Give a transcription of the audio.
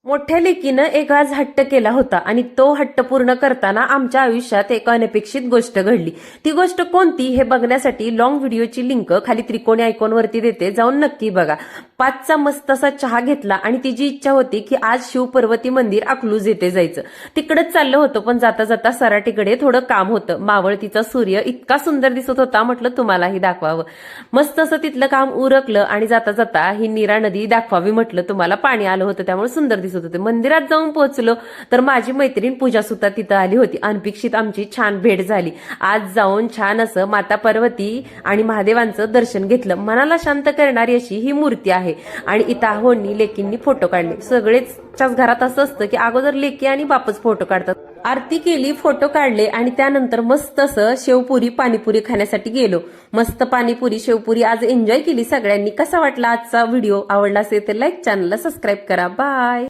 मोठ्या लेकीनं एक आज हट्ट केला होता आणि तो हट्ट पूर्ण करताना आमच्या आयुष्यात एक अनपेक्षित गोष्ट घडली। ती गोष्ट कोणती हे बघण्यासाठी लॉंग व्हिडिओची लिंक खाली त्रिकोणी आयकॉनवरती देते, जाऊन नक्की बघा। 5चा मस्त असा चहा घेतला आणि तिची इच्छा होती की आज शिवपर्वती मंदिर अकलूज येथे जायचं। तिकडेच चाललं होतं, पण जाता जाता सराटीकडे थोडं काम होतं। मावळतीचा सूर्य इतका सुंदर दिसत होता, म्हटलं तुम्हालाही दाखवावं। मस्त असं तिथलं काम उरकलं आणि जाता जाता ही नीरा नदी दाखवावी म्हटलं, तुम्हाला पाणी आलं होतं त्यामुळे सुंदर दिसत होते। मंदिरात जाऊन पोहोचलो तर माझी मैत्रीण पूजा सुद्धा तिथं आली होती। अनपेक्षित आमची छान भेट झाली। आज जाऊन छान असं माता पार्वती आणि महादेवांचं दर्शन घेतलं। मनाला शांत करणारी अशी ही मूर्ती आहे आणि इथं आहोंनी लेकींनी फोटो काढले। सगळेच घरात असं असतं की अगोदर लेकी आणि बापच फोटो काढतात। आरती केली, फोटो काढले आणि त्यानंतर मस्त असं शेवपुरी पाणीपुरी खाण्यासाठी गेलो। मस्त पाणीपुरी शेवपुरी आज एन्जॉय केली सगळ्यांनी। कसा वाटला आजचा व्हिडिओ? आवडला असेल तर लाईक, चॅनलला सबस्क्राईब करा। बाय।